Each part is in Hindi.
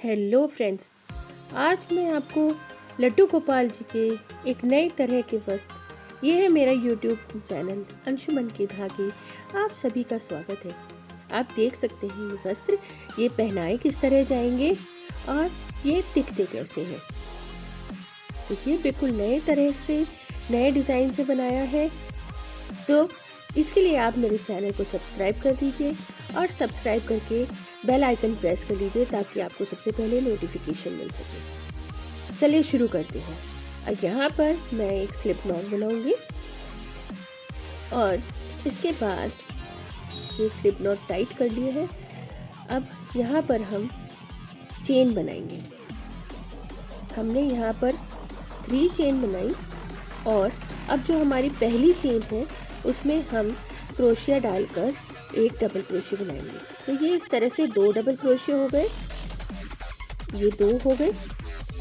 हेलो फ्रेंड्स, आज मैं आपको लड्डू गोपाल जी के एक नए तरह के वस्त्र, ये है मेरा यूट्यूब चैनल अंशुमन के धागे। आप सभी का स्वागत है। आप देख सकते हैं ये वस्त्र, ये पहनाए किस तरह जाएंगे और ये दिखते कैसे हैं। तो ये बिल्कुल नए तरह से, नए डिज़ाइन से बनाया है। तो इसके लिए आप मेरे चैनल को सब्सक्राइब कर दीजिए और सब्सक्राइब करके बेल आइकन प्रेस कर लीजिए ताकि आपको सबसे पहले नोटिफिकेशन मिल सके। चलिए शुरू करते हैं। और यहाँ पर मैं एक स्लिप नॉट बनाऊंगी और इसके बाद ये स्लिप नॉट टाइट कर लिए है। अब यहाँ पर हम चेन बनाएंगे। हमने यहाँ पर 3 चेन बनाई और अब जो हमारी पहली चेन है उसमें हम क्रोशिया डालकर एक डबल क्रोशिया बनाएंगे। तो ये इस तरह से 2 डबल क्रोशिया हो गए, ये 2 हो गए।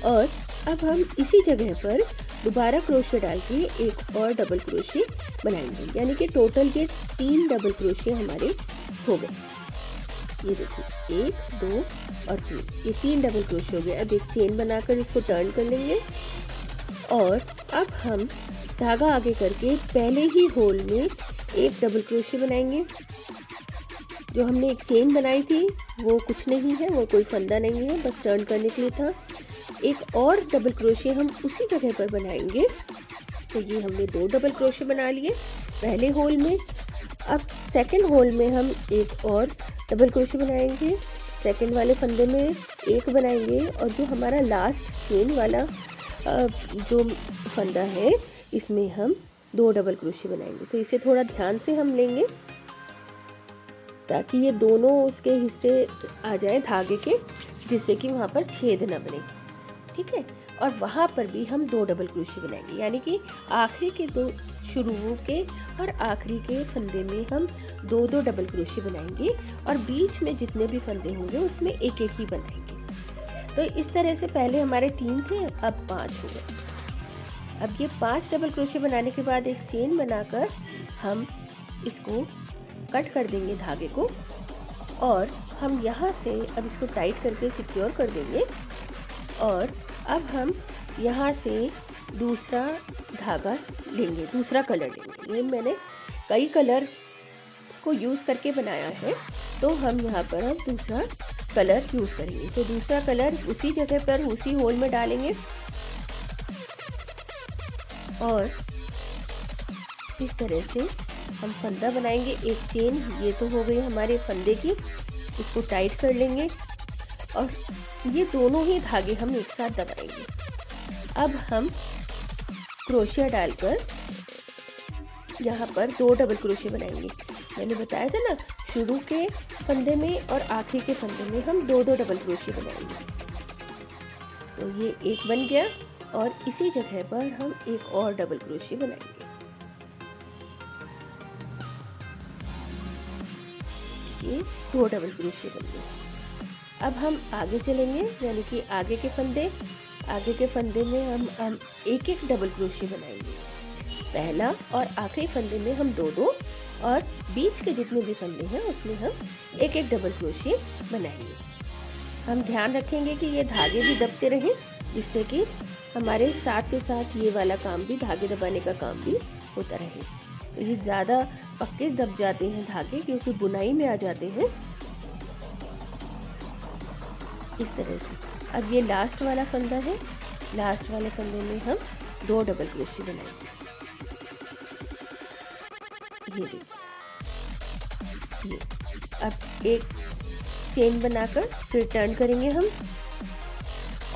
और अब हम इसी जगह पर दोबारा क्रोशिया डाल के एक और डबल क्रोशिया बनाएंगे, यानी कि टोटल ये 3 डबल क्रोशिया हमारे हो गए। ये देखिए 1 2 और 3, ये 3 डबल क्रोशिया हो गए। अब एक चेन बनाकर इसको टर्न कर लेंगे और अब हम धागा आगे करके पहले ही होल में एक डबल क्रोशिया बनाएंगे। जो हमने एक चेन बनाई थी वो कुछ नहीं है, वो कोई फंदा नहीं है, बस टर्न करने के लिए था। एक और डबल क्रोशिया हम उसी जगह पर बनाएंगे। तो ये हमने 2 डबल क्रोशिया बना लिए पहले होल में। अब सेकंड होल में हम एक और डबल क्रोशिया बनाएंगे, सेकंड वाले फंदे में एक बनाएंगे और जो हमारा लास्ट चेन वाला जो फंदा है इसमें हम 2 डबल क्रोशिया बनाएंगे। तो इसे थोड़ा ध्यान से हम लेंगे ताकि ये दोनों उसके हिस्से आ जाएं धागे के, जिससे कि वहाँ पर छेद न बने। ठीक है, और वहाँ पर भी हम 2 डबल क्रोशिया बनाएंगे, यानी कि आखिरी के 2 शुरू के और आखिरी के फंदे में हम 2 डबल क्रोशिया बनाएंगे और बीच में जितने भी फंदे होंगे उसमें एक एक ही बनाएंगे। तो इस तरह से पहले हमारे 3 थे, अब 5 हो गए। अब ये 5 डबल क्रोशिया बनाने के बाद एक चेन बनाकर हम इसको कट कर देंगे धागे को और हम यहाँ से अब इसको टाइट करके सिक्योर कर देंगे। और अब हम यहाँ से दूसरा धागा लेंगे, दूसरा कलर लेंगे। ये मैंने कई कलर को यूज़ करके बनाया है, तो हम यहाँ पर हम दूसरा कलर यूज़ करेंगे। तो दूसरा कलर उसी जगह पर उसी होल में डालेंगे और इस तरह से हम फंदा बनाएंगे। एक चेन ये तो हो गई हमारे फंदे की, इसको टाइट कर लेंगे और ये दोनों ही धागे हम एक साथ दबाएंगे। अब हम क्रोशिया डालकर यहाँ पर 2 डबल क्रोशिया बनाएंगे। मैंने बताया था ना, शुरू के फंदे में और आखिरी के फंदे में हम 2 डबल क्रोशिया बनाएंगे। तो ये एक बन गया और इसी जगह पर हम एक और डबल क्रोशिया बनाएंगे। ये 2 डबल क्रोशिया बन गए। अब हम आगे चलेंगे, यानी कि आगे के फंदे में हम एक एक डबल क्रोशिया बनाएंगे। पहला और आखिरी फंदे में हम 2 और बीच के जितने भी फंदे हैं उसमें हम एक एक डबल क्रोशिया बनाएंगे। हम ध्यान रखेंगे कि ये धागे भी दबते रहें, जिससे कि हमारे साथ के साथ ये वाला काम भी, धागे दबाने का काम भी होता रहे। तो ये ज़्यादा पक्के दब जाते हैं धागे, क्योंकि बुनाई में आ जाते हैं इस तरह से। अब ये लास्ट वाला फंदा है, लास्ट वाले फंदे में हम 2 डबल क्रोशिया बनाएंगे। ये देखिए, ये अब एक चेन बनाकर फिर टर्न करेंगे हम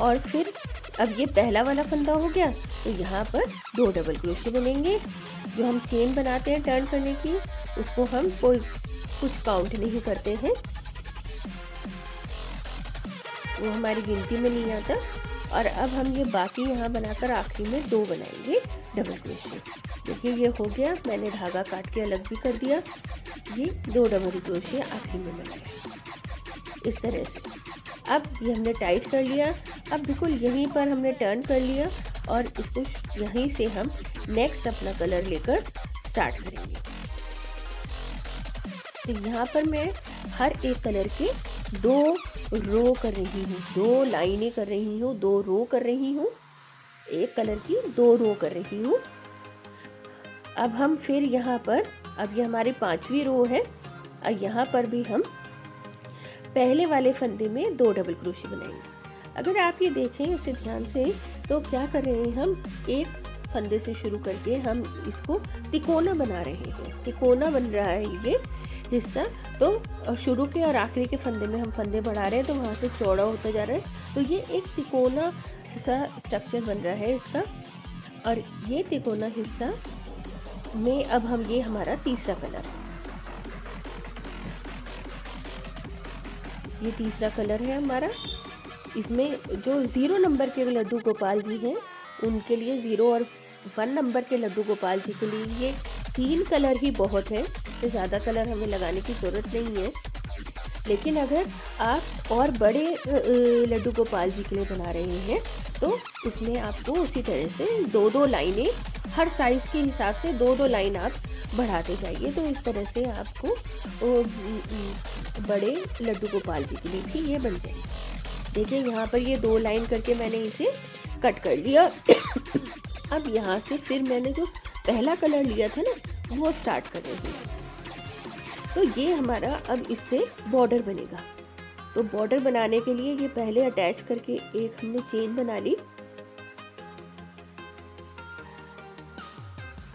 और फिर अब ये पहला वाला फंदा हो गया, तो यहाँ पर 2 डबल क्रोशिया बनेंगे। जो हम चेन बनाते हैं टर्न करने की, उसको हम कुछ काउंट नहीं करते हैं, वो हमारी गिनती में नहीं आता। और अब हम ये बाकी यहाँ बनाकर आखिरी में 2 बनाएंगे डबल क्रोशिया। देखिए ये हो गया, मैंने धागा काट के अलग भी कर दिया। ये 2 डबल क्रोशिया आखिरी में बनाया इस तरह से। अब ये हमने टाइट कर लिया। अब बिल्कुल यहीं पर हमने टर्न कर लिया और इसको यहीं से हम नेक्स्ट अपना कलर लेकर स्टार्ट करेंगे। तो यहाँ पर मैं हर एक कलर के 2 रो कर रही हूँ, 2 लाइनें कर रही हूँ, 2 रो कर रही हूँ, एक कलर की 2 रो कर रही हूँ। अब हम फिर यहाँ पर, अब ये हमारी 5वीं रो है, और यहाँ पर भी हम पहले वाले फंदे में 2 डबल क्रोशे बनाएंगे। अगर आप ये देखें इसे ध्यान से, तो क्या कर रहे हैं हम, एक फंदे से शुरू करके हम इसको तिकोना बना रहे हैं, तिकोना बन रहा है ये हिस्सा। तो शुरू के और आखिरी के फंदे में हम फंदे बढ़ा रहे हैं, तो वहाँ से चौड़ा होता जा रहा है, तो ये एक तिकोना सा स्ट्रक्चर बन रहा है इसका। और ये तिकोना हिस्सा में अब हम, ये हमारा तीसरा कलर है, ये तीसरा कलर है हमारा। इसमें जो 0 नंबर के लड्डू गोपाल जी हैं उनके लिए, 0 और 1 नंबर के लड्डू गोपाल जी के लिए ये 3 कलर ही बहुत है, इससे ज़्यादा कलर हमें लगाने की ज़रूरत नहीं है। लेकिन अगर आप और बड़े लड्डू गोपाल जी के लिए बना रहे हैं तो उसमें आपको उसी तरह से 2-2 लाइनें, हर साइज़ के हिसाब से 2-2 लाइन आप बढ़ाते जाइए। तो इस तरह से आपको बड़े लड्डू गोपाल जी के लिए भी ये बन जाएगी। देखिए यहाँ पर ये 2 लाइन करके मैंने इसे कट कर लिया। अब यहाँ से फिर मैंने जो पहला कलर लिया था ना, वो स्टार्ट कर रही हूँ। तो ये हमारा अब इससे बॉर्डर बनेगा। तो बॉर्डर बनाने के लिए ये पहले अटैच करके एक हमने चेन बना ली।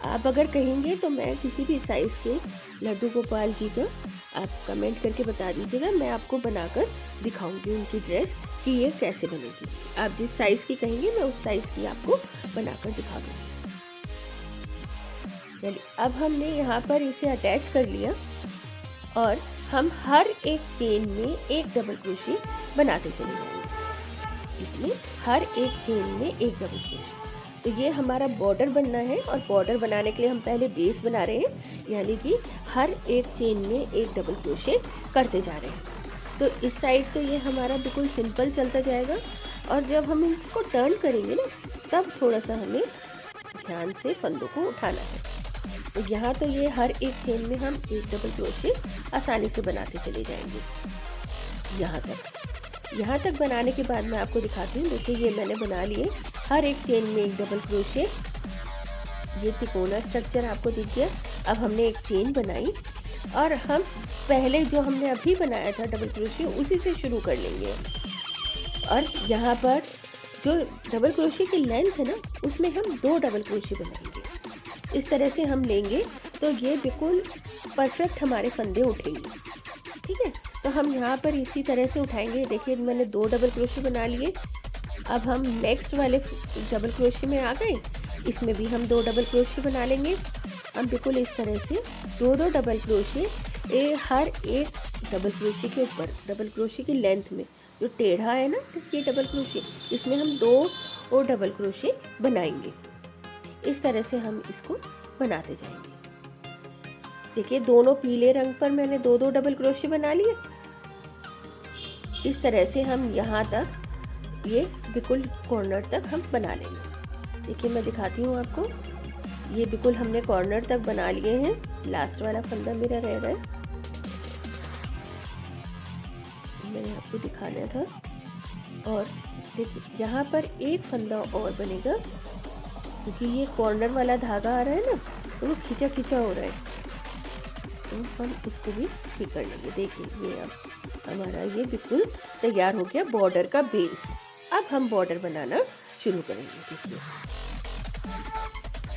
आप अगर कहेंगे तो मैं किसी भी साइज़ के लड्डू गोपाल जी का आप कमेंट करके बता दीजिएगा, मैं आपको बनाकर दिखाऊंगी उनकी ड्रेस कि ये कैसे बनेगी। आप जिस साइज़ की कहेंगे मैं उस साइज़ की आपको बनाकर दिखा दूँगी। चलिए, अब हमने यहाँ पर इसे अटैच कर लिया और हम हर एक चेन में एक डबल क्रोशे बनाते चले जाएंगे। इसमें हर एक चेन में एक डबल क्रोशे। तो ये हमारा बॉर्डर बनना है, और बॉर्डर बनाने के लिए हम पहले बेस बना रहे हैं, यानी कि हर एक चेन में एक डबल क्रोशे करते जा रहे हैं। तो इस साइड तो ये हमारा बिल्कुल सिंपल चलता जाएगा, और जब हम इसको टर्न करेंगे ना, तब थोड़ा सा हमें ध्यान से फंदों को उठाना है। तो यहाँ तो ये हर एक चेन में हम एक डबल क्रोशे आसानी से बनाते चले जाएंगे। यहाँ तक बनाने के बाद मैं आपको दिखाती हूँ। देखिए ये मैंने बना लिए हर एक चेन में एक डबल क्रोशे, ये तिकोना स्ट्रक्चर आपको दिख गया। अब हमने एक चेन बनाई और हम पहले जो हमने अभी बनाया था डबल क्रोशे, उसी से शुरू कर लेंगे। और यहाँ पर जो डबल क्रोशे की लेंथ है ना, उसमें हम 2 डबल क्रोशे बनाएंगे। इस तरह से हम लेंगे तो ये बिल्कुल परफेक्ट हमारे फंदे उठेंगे। ठीक है, तो हम यहाँ पर इसी तरह से उठाएंगे। देखिए मैंने 2 डबल क्रोशे बना लिए। अब हम नेक्स्ट वाले डबल क्रोशे में आ गए, इसमें भी हम 2 डबल क्रोशे बना लेंगे। हम बिल्कुल इस तरह से 2-2 डबल क्रोशे हर एक डबल क्रोशे के ऊपर, डबल क्रोशे की लेंथ में जो टेढ़ा है ना ये डबल क्रोशे, इसमें हम 2 डबल क्रोशे बनाएंगे। इस तरह से हम इसको बनाते जाएंगे। देखिए दोनों पीले रंग पर मैंने 2-2 डबल क्रोशे बना लिए। इस तरह से हम यहाँ तक, ये बिल्कुल कॉर्नर तक हम बना लेंगे। देखिए मैं दिखाती हूँ आपको, ये बिल्कुल हमने कॉर्नर तक बना लिए हैं। लास्ट वाला फंदा मेरा रह रहा है, मैंने आपको दिखाना था। और देखिए यहाँ पर एक फंदा और बनेगा, क्योंकि ये कॉर्नर वाला धागा आ रहा है ना, तो वो खींचा खींचा हो रहा है, तो हम उसको भी ठीक कर लेंगे। देखिए ये अब हमारा ये बिल्कुल तैयार हो गया बॉर्डर का बेस। अब हम बॉर्डर बनाना शुरू करेंगे। देखिए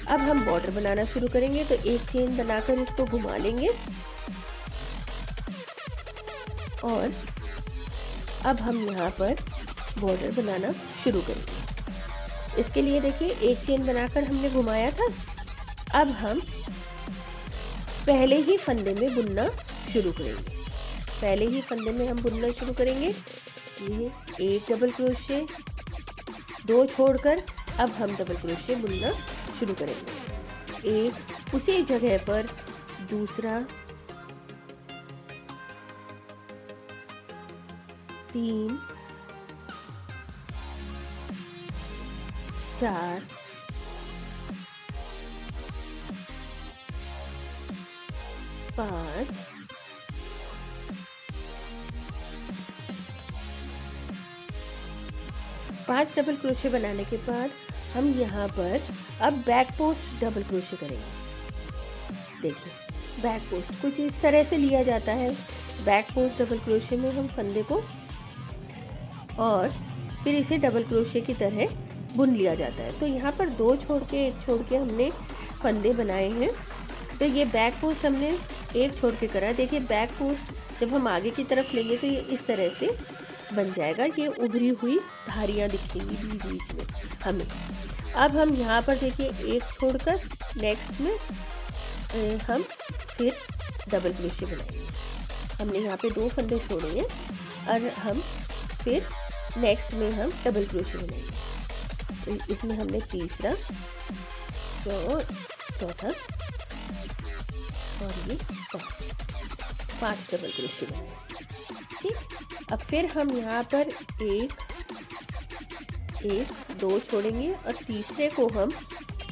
अब हम बॉर्डर बनाना शुरू करेंगे, तो एक चेन बनाकर इसको घुमा लेंगे। और अब हम यहाँ पर बॉर्डर बनाना शुरू करेंगे। इसके लिए देखिए एक चेन बनाकर हमने घुमाया था। अब हम पहले ही फंदे में बुनना शुरू करेंगे। पहले ही फंदे में हम बुनना शुरू करेंगे। ये एक डबल क्रोशे, 2 छोड़कर अब हम डबल क्रोशे बुनना शुरू करेंगे। एक उसी जगह पर दूसरा, 3, 4, 5, 5 डबल क्रोशे बनाने के बाद हम यहाँ पर अब बैक पोस्ट डबल क्रोशे करेंगे। देखिए बैक पोस्ट कुछ इस तरह से लिया जाता है। बैक पोस्ट डबल क्रोशे में हम फंदे को और फिर इसे डबल क्रोशे की तरह बुन लिया जाता है। तो यहाँ पर 2 छोड़ के हमने फंदे बनाए हैं। तो ये बैक पोस्ट हमने 1 छोड़ के करा। देखिए बैक पोस्ट जब हम आगे की तरफ लेंगे तो ये इस तरह से बन जाएगा। ये उभरी हुई धारियाँ दिखेंगी बीच बीच में हमें। अब हम यहाँ पर देखिए 1 छोड़कर नेक्स्ट में हम फिर डबल क्रोशे बनाएंगे। हमने यहाँ पे 2 फंदे छोड़े हैं और हम फिर नेक्स्ट में हम डबल क्रोशे बनाएंगे। तो इसमें हमने तीसरा, चौथा और ये 5 डबल क्रोशे बनाए। ठीक, अब फिर हम यहाँ पर 1 2 छोड़ेंगे और तीसरे को हम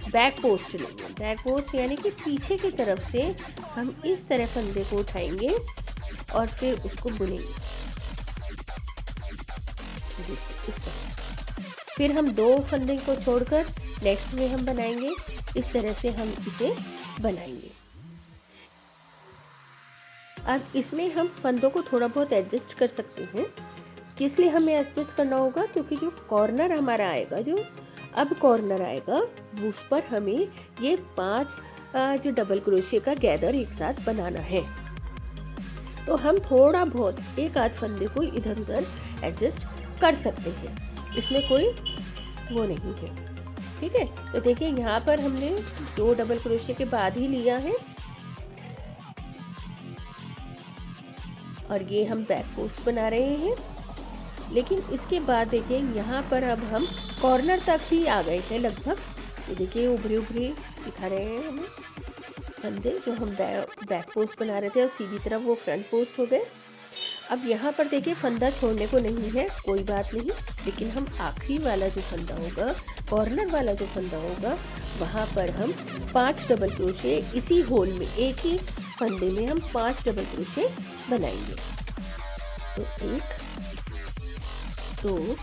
बैक पोस्ट लेंगे। बैक पोस्ट यानी कि पीछे की तरफ से हम इस तरह फंदे को उठाएंगे और फिर उसको बुनेंगे। इस तरह फिर हम 2 फंदे को छोड़कर नेक्स्ट में हम बनाएंगे। इस तरह से हम इसे बनाएंगे। अब इसमें हम फंदों को थोड़ा बहुत एडजस्ट कर सकते हैं। किस लिए हमें एडजस्ट करना होगा? क्योंकि जो कॉर्नर हमारा आएगा, जो अब कॉर्नर आएगा, उस पर हमें ये 5 जो डबल क्रोशे का गैदर एक साथ बनाना है। तो हम थोड़ा बहुत 1 आध फंदे को इधर उधर एडजस्ट कर सकते हैं, इसमें कोई वो नहीं है। ठीक है, तो देखिए यहाँ पर हमने 2 डबल क्रोशे के बाद ही लिया है और ये हम बैक पोस्ट बना रहे हैं। लेकिन इसके बाद देखिए यहाँ पर अब हम कॉर्नर तक ही आ गए थे लगभग। ये देखिए उभरी दिखा रहे हैं हमें फंदे जो हम बैक पोस्ट बना रहे थे और सीधी तरफ वो फ्रंट पोस्ट हो गए। अब यहाँ पर देखिए फंदा छोड़ने को नहीं है, कोई बात नहीं, लेकिन हम आखिरी वाला जो फंदा होगा, कॉर्नर वाला जो फंदा होगा, वहाँ पर हम 5 डबल क्रोशे इसी होल में, एक ही फंदे में हम 5 डबल क्रोशे बनाएंगे। तो 1 2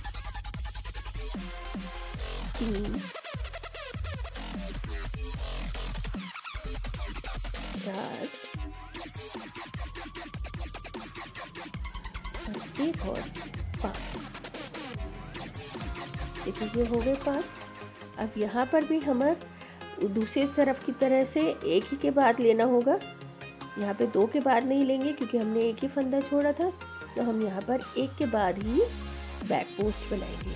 3 4 एक और 5। देखिए ये हो गए 5। अब यहाँ पर भी हमें दूसरी तरफ की तरह से एक ही के बाद लेना होगा। यहाँ पे 2 के बाद नहीं लेंगे क्योंकि हमने एक ही फंदा छोड़ा था। तो हम यहाँ पर 1 के बाद ही बैक पोस्ट बनाएंगे,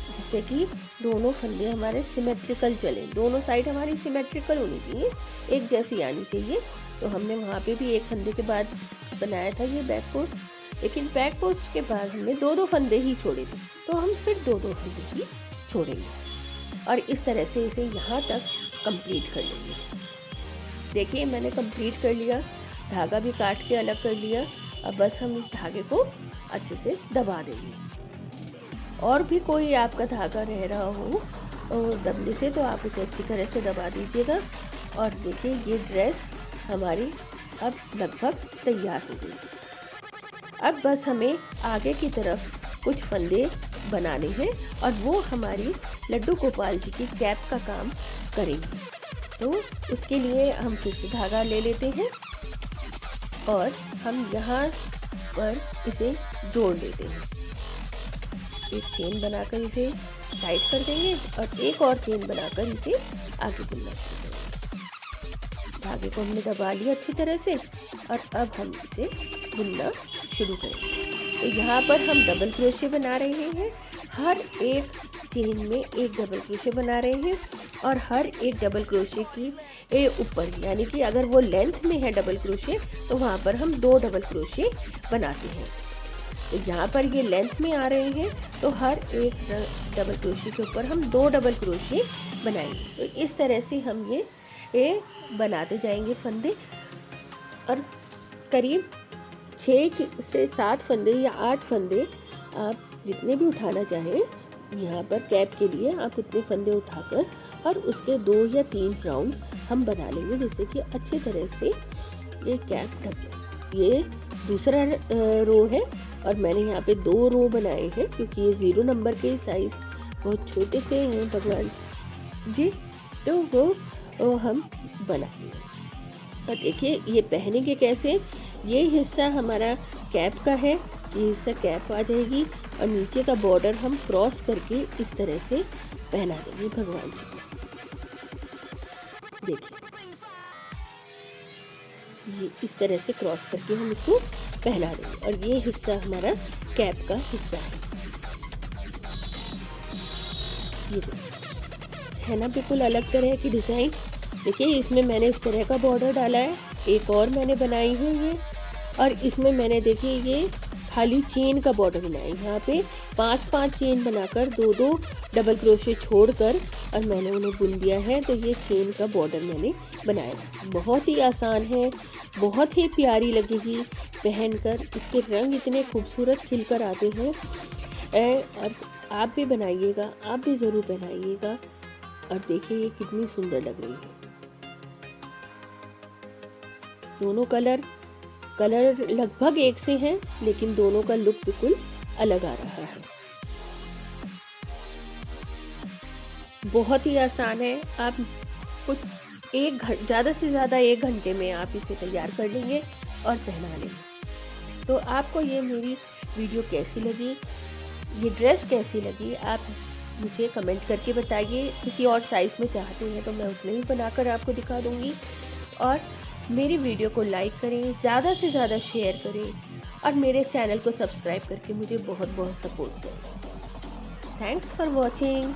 जिससे कि दोनों फंदे हमारे सिमेट्रिकल चले, दोनों साइड हमारी सिमेट्रिकल होनी चाहिए, एक जैसी आनी चाहिए। तो हमने वहाँ पे भी 1 फंदे के बाद बनाया था ये बैक पोस्ट, लेकिन बैक पोस्ट के बाद हमने 2 फंदे ही छोड़े थे, तो हम फिर 2 फंदे ही छोड़ेंगे और इस तरह से इसे यहाँ तक कंप्लीट कर लेंगे। देखिए मैंने कंप्लीट कर लिया, धागा भी काट के अलग कर लिया। अब बस हम इस धागे को अच्छे से दबा देंगे। और भी कोई आपका धागा रह रहा हो दबने से तो आप उसे अच्छी तरह से दबा दीजिएगा। और देखिए ये ड्रेस हमारी अब लगभग तैयार हो गई। अब बस हमें आगे की तरफ कुछ फंदे बनाने हैं और वो हमारी लड्डू गोपाल जी की कैप का काम करेंगे। तो उसके लिए हम फिर से धागा ले लेते हैं और हम यहाँ पर इसे जोड़ देते हैं। एक चेन बनाकर इसे टाइट कर देंगे और एक और चेन बनाकर इसे आगे बुनना शुरू करेंगे। धागे को हमने दबा लिया अच्छी तरह से और अब हम इसे बुनना शुरू करेंगे। तो यहाँ पर हम डबल क्रोशे बना रहे हैं, हर एक चेन में एक डबल क्रोशे बना रहे हैं और हर एक डबल क्रोशे की ऊपर, यानी कि अगर वो लेंथ में है डबल क्रोशे तो वहाँ पर हम 2 डबल क्रोशे बनाते हैं। तो यहाँ पर ये लेंथ में आ रहे हैं तो हर एक डबल क्रोशे के ऊपर हम 2 डबल क्रोशे बनाएंगे। तो इस तरह से हम ये बनाते जाएंगे फंदे और करीब 6 से 7 फंदे या 8 फंदे आप जितने भी उठाना चाहें यहाँ पर कैप के लिए आप इतने फंदे उठाकर और उसके 2 या 3 राउंड हम बना लेंगे, जिससे कि अच्छी तरह से ये कैप ढक जाए। ये दूसरा रो है और मैंने यहाँ पे 2 रो बनाए हैं क्योंकि ये 0 नंबर के साइज बहुत छोटे से हैं भगवान जी, तो वो हम बनाएंगे। और देखिए ये पहनेंगे कैसे, ये हिस्सा हमारा कैप का है, ये हिस्सा कैप आ जाएगी और नीचे का बॉर्डर हम क्रॉस करके इस तरह से पहना देंगे भगवान जी को। देखिए ये इस तरह से क्रॉस करके हम इसको पहना देंगे और ये हिस्सा हमारा कैप का हिस्सा है। ये है ना बिल्कुल अलग तरह की डिज़ाइन। देखिए इसमें मैंने इस तरह का बॉर्डर डाला है, एक और मैंने बनाई है ये, और इसमें मैंने देखिए ये खाली चेन का बॉर्डर बनाया है। यहाँ पे 5-5 चेन बनाकर 2-2 डबल क्रोशे छोड़कर और मैंने उन्हें बुन दिया है, तो ये चेन का बॉर्डर मैंने बनाया। बहुत ही आसान है, बहुत ही प्यारी लगेगी पहनकर, इसके रंग इतने खूबसूरत खिलकर आते हैं। और आप भी बनाइएगा, आप भी ज़रूर पहनाइएगा। और देखिए ये कितनी सुंदर लग रही है। दोनों कलर लगभग एक से हैं, लेकिन दोनों का लुक बिल्कुल अलग आ रहा है। बहुत ही आसान है, आप कुछ ज़्यादा से ज़्यादा 1 घंटे में आप इसे तैयार कर लेंगे और पहना लेंगे। तो आपको ये मेरी वीडियो कैसी लगी, ये ड्रेस कैसी लगी, आप मुझे कमेंट करके बताइए। किसी और साइज़ में चाहते हैं तो मैं उसमें ही बनाकर आपको दिखा दूँगी। और मेरी वीडियो को लाइक करें, ज़्यादा से ज़्यादा शेयर करें और मेरे चैनल को सब्सक्राइब करके मुझे बहुत बहुत सपोर्ट करें। Thanks for watching.